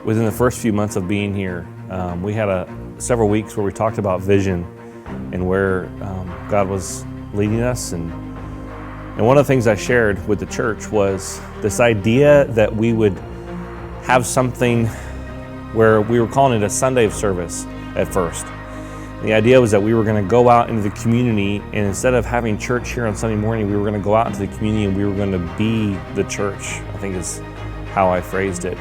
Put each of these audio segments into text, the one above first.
Within the first few months of being here, we had several weeks where we talked about vision and where God was leading us. And one of the things I shared with the church was this idea that we would have something where we were calling it a Sunday of service at first. The idea was that we were going to go out into the community, and instead of having church here on Sunday morning, we were going to go out into the community and we were going to be the church, I think is how I phrased it.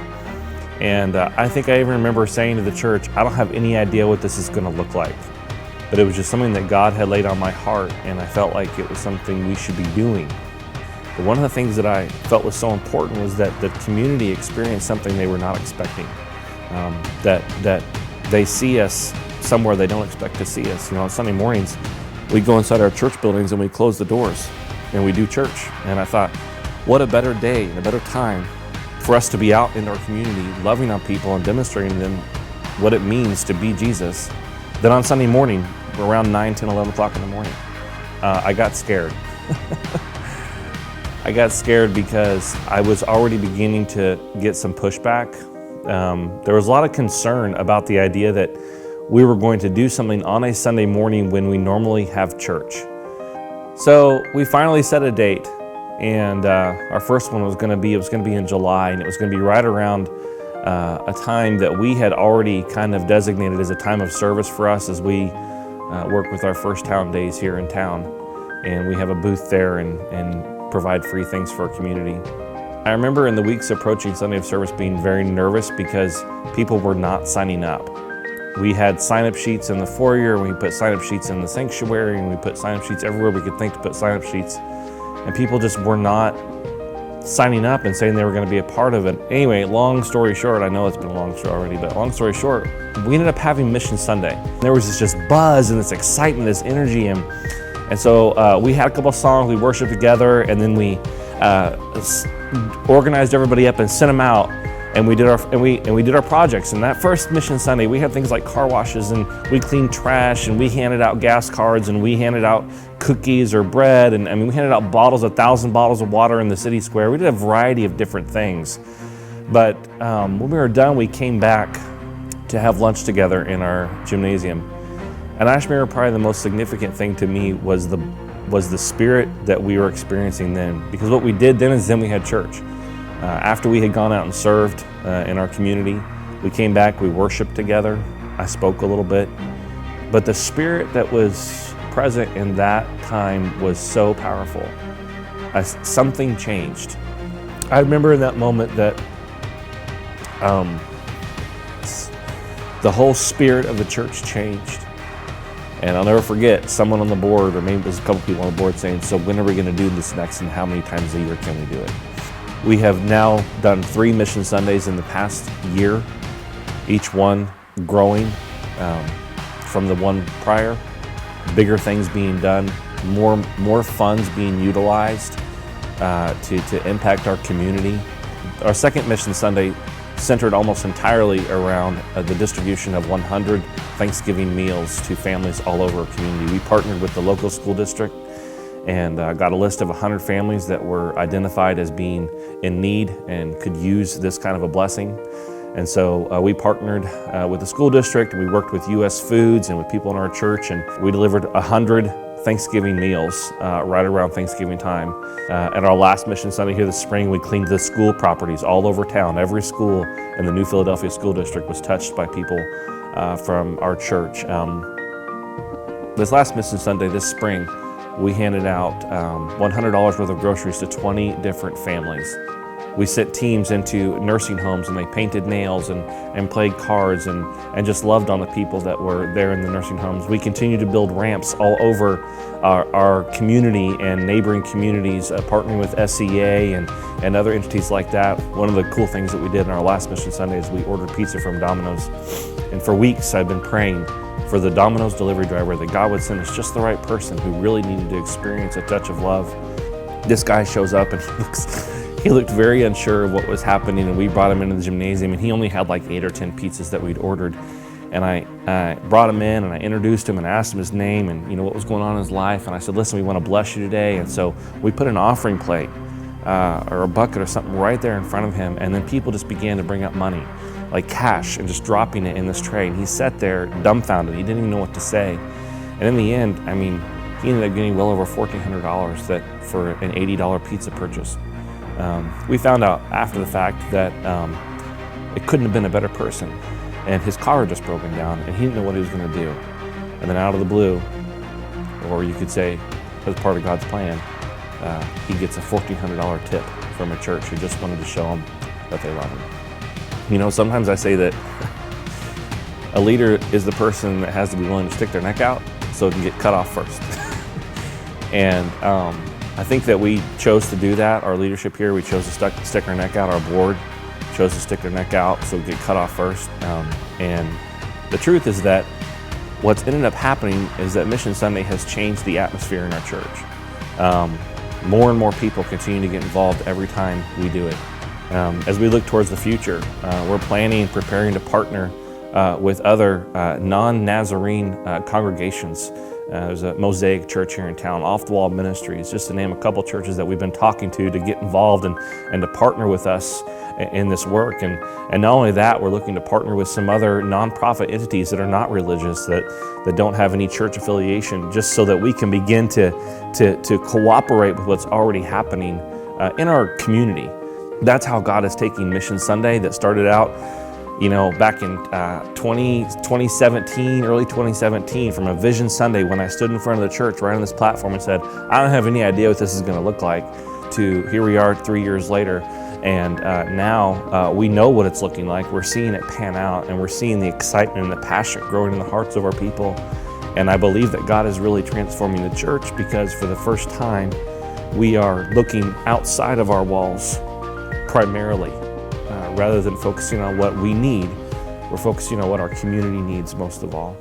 And I think I even remember saying to the church, I don't have any idea what this is going to look like. But it was just something that God had laid on my heart, and I felt like it was something we should be doing. But one of the things that I felt was so important was that the community experienced something they were not expecting. That they see us somewhere they don't expect to see us. On Sunday mornings, we go inside our church buildings and we close the doors and we do church. And I thought, what a better day and a better time for us to be out in our community, loving on people and demonstrating them what it means to be Jesus, than on Sunday morning, around 9, 10, 11 o'clock in the morning. I got scared. I got scared because I was already beginning to get some pushback. There was a lot of concern about the idea that we were going to do something on a Sunday morning when we normally have church. So we finally set a date, and our first one was going to be in July, and it was going to be right around a time that we had already kind of designated as a time of service for us as we work with our First Town Days here in town. And we have a booth there and provide free things for our community. I remember in the weeks approaching Sunday of service being very nervous because people were not signing up. We had sign-up sheets in the foyer, and we put sign-up sheets in the sanctuary, and we put sign-up sheets everywhere we could think to put sign-up sheets. And people just were not signing up and saying they were going to be a part of it. Anyway, long story short, I know it's been a long story already, but long story short, we ended up having Mission Sunday. There was this just buzz and this excitement, this energy, and so we had a couple songs, we worshiped together, and then we organized everybody up and sent them out. And we did our projects. And that first Mission Sunday, we had things like car washes, and we cleaned trash, and we handed out gas cards, and we handed out cookies or bread, and we handed out 1,000 bottles of water in the city square. We did a variety of different things. But when we were done, we came back to have lunch together in our gymnasium. And I remember probably the most significant thing to me was the spirit that we were experiencing then. Because what we did then is we had church. After we had gone out and served in our community, we came back, we worshiped together. I spoke a little bit. But the spirit that was present in that time was so powerful. Something changed. I remember in that moment that the whole spirit of the church changed. And I'll never forget someone on the board, or maybe there's a couple people on the board, saying, so when are we going to do this next, and how many times a year can we do it? We have now done 3 Mission Sundays in the past year, each one growing from the one prior, bigger things being done, more funds being utilized to impact our community. Our second Mission Sunday centered almost entirely around the distribution of 100 Thanksgiving meals to families all over our community. We partnered with the local school district and got a list of 100 families that were identified as being in need and could use this kind of a blessing. And so we partnered with the school district, and we worked with U.S. Foods and with people in our church, and we delivered 100 Thanksgiving meals right around Thanksgiving time. At our last Mission Sunday here this spring, we cleaned the school properties all over town. Every school in the New Philadelphia School District was touched by people from our church. This last Mission Sunday this spring, we handed out $100 worth of groceries to 20 different families. We sent teams into nursing homes, and they painted nails and played cards and just loved on the people that were there in the nursing homes. We continue to build ramps all over our community and neighboring communities, partnering with SEA and other entities like that. One of the cool things that we did in our last Mission Sunday is we ordered pizza from Domino's. And for weeks I've been praying for the Domino's delivery driver that God would send us just the right person who really needed to experience a touch of love. This guy shows up, and he looked very unsure of what was happening, and we brought him into the gymnasium, and he only had like 8 or 10 pizzas that we'd ordered. And I brought him in, and I introduced him and asked him his name and what was going on in his life. And I said, listen, we want to bless you today. And so we put an offering plate or a bucket or something right there in front of him, and then people just began to bring up money, like cash, and just dropping it in this tray. And he sat there dumbfounded. He didn't even know what to say. And in the end, I mean, he ended up getting well over $1,400 that for an $80 pizza purchase. We found out after the fact that it couldn't have been a better person, and his car had just broken down, and he didn't know what he was going to do. And then out of the blue, or you could say as part of God's plan, he gets a $1,400 tip from a church who just wanted to show him that they love him. You know, sometimes I say that a leader is the person that has to be willing to stick their neck out so it can get cut off first. And I think that we chose to do that. Our leadership here, we chose to stick our neck out. Our board chose to stick their neck out so it get cut off first. And the truth is that what's ended up happening is that Mission Sunday has changed the atmosphere in our church. More and more people continue to get involved every time we do it. As we look towards the future, we're planning and preparing to partner with other non-Nazarene congregations. There's a Mosaic church here in town, Off the Wall Ministries, just to name a couple churches that we've been talking to get involved and to partner with us in this work. And not only that, we're looking to partner with some other nonprofit entities that are not religious, that don't have any church affiliation, just so that we can begin to cooperate with what's already happening in our community. That's how God is taking Mission Sunday, that started out, you know, back in 2017, early 2017, from a Vision Sunday when I stood in front of the church right on this platform and said, I don't have any idea what this is going to look like, to here we are 3 years later. And now we know what it's looking like. We're seeing it pan out, and we're seeing the excitement and the passion growing in the hearts of our people. And I believe that God is really transforming the church, because for the first time, we are looking outside of our walls primarily. Rather than focusing on what we need, we're focusing on what our community needs most of all.